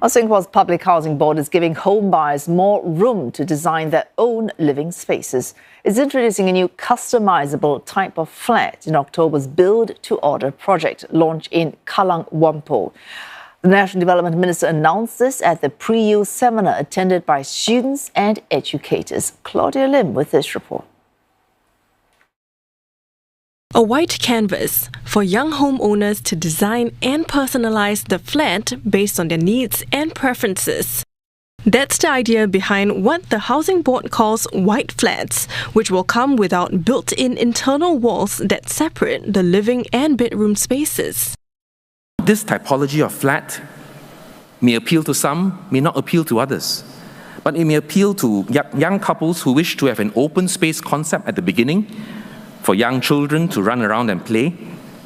Singapore's Public Housing Board is giving home buyers more room to design their own living spaces. It's introducing a new customisable type of flat in October's build-to-order project launched in Kallang-Whampoa. The National Development Minister announced this at the pre-U seminar attended by students and educators. Claudia Lim with this report. A white canvas for young homeowners to design and personalize the flat based on their needs and preferences. That's the idea behind what the Housing Board calls white flats, which will come without built-in internal walls that separate the living and bedroom spaces. This typology of flat may appeal to some, may not appeal to others. But it may appeal to young couples who wish to have an open space concept at the beginning, for young children to run around and play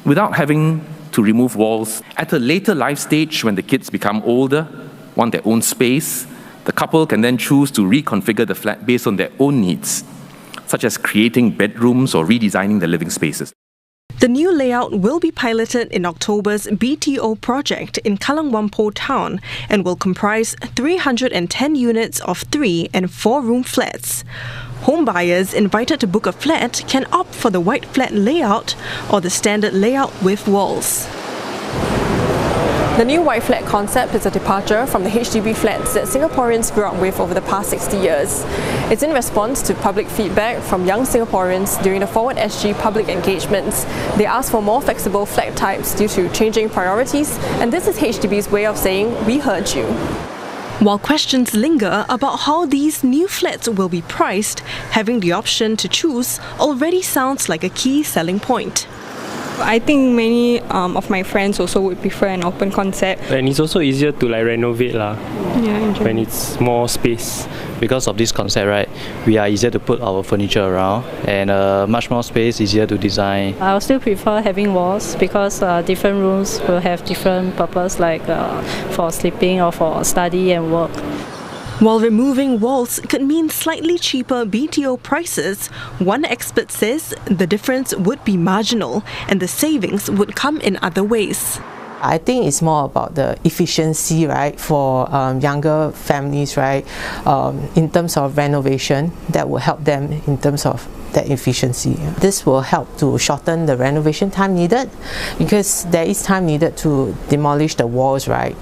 without having to remove walls. At a later life stage, when the kids become older, want their own space, the couple can then choose to reconfigure the flat based on their own needs, such as creating bedrooms or redesigning the living spaces. The new layout will be piloted in October's BTO project in Kallang-Whampoa town and will comprise 310 units of 3- and 4-room flats. Home buyers invited to book a flat can opt for the white flat layout or the standard layout with walls. The new white flat concept is a departure from the HDB flats that Singaporeans grew up with over the past 60 years. It's in response to public feedback from young Singaporeans during the Forward SG public engagements. They asked for more flexible flat types due to changing priorities, and this is HDB's way of saying, "We heard you." While questions linger about how these new flats will be priced, having the option to choose already sounds like a key selling point. I think many of my friends also would prefer an open concept. And it's also easier to renovate when it's more space. Because of this concept, right, we are easier to put our furniture around and much more space, easier to design. I will still prefer having walls because different rooms will have different purpose, like for sleeping or for study and work. While removing walls could mean slightly cheaper BTO prices, one expert says the difference would be marginal and the savings would come in other ways. I think it's more about the efficiency, right, for younger families, right, in terms of renovation, that will help them in terms of that efficiency. This will help to shorten the renovation time needed because there is time needed to demolish the walls, right,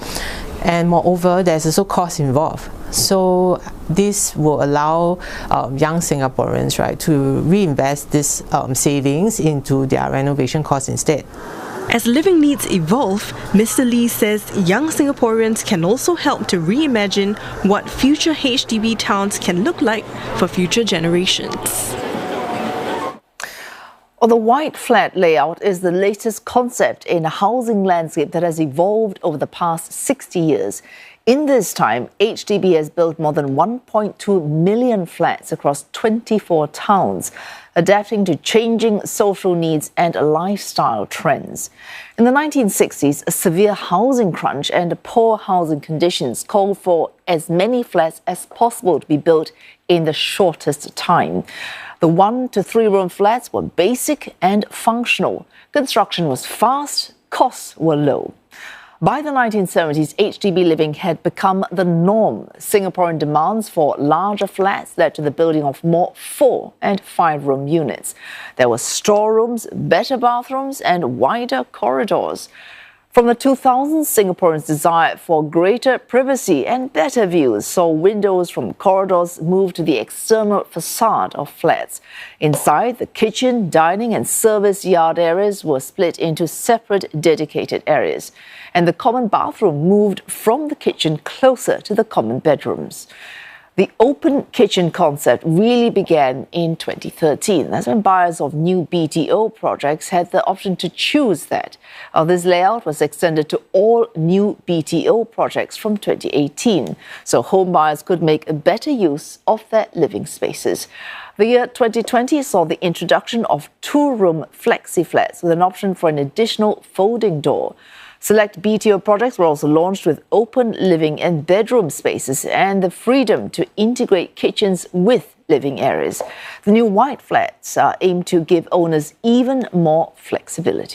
and moreover there's also cost involved. So this will allow young Singaporeans, right, to reinvest this savings into their renovation costs instead. As living needs evolve, Mr. Lee says young Singaporeans can also help to reimagine what future HDB towns can look like for future generations. Well, the white flat layout is the latest concept in a housing landscape that has evolved over the past 60 years. In this time, HDB has built more than 1.2 million flats across 24 towns, adapting to changing social needs and lifestyle trends. In the 1960s, a severe housing crunch and poor housing conditions called for as many flats as possible to be built in the shortest time. The 1- to 3-room flats were basic and functional. Construction was fast, costs were low. By the 1970s, HDB living had become the norm. Singaporean demands for larger flats led to the building of more 4- and 5-room units. There were storerooms, better bathrooms, and wider corridors. From the 2000s, Singaporeans' desire for greater privacy and better views saw windows from corridors move to the external facade of flats. Inside, the kitchen, dining and service yard areas were split into separate dedicated areas, and the common bathroom moved from the kitchen closer to the common bedrooms. The open kitchen concept really began in 2013. That's when buyers of new BTO projects had the option to choose that. This layout was extended to all new BTO projects from 2018, so home buyers could make a better use of their living spaces. The year 2020 saw the introduction of 2-room flexi flats with an option for an additional folding door. Select BTO projects were also launched with open living and bedroom spaces and the freedom to integrate kitchens with living areas. The new white flats aim to give owners even more flexibility.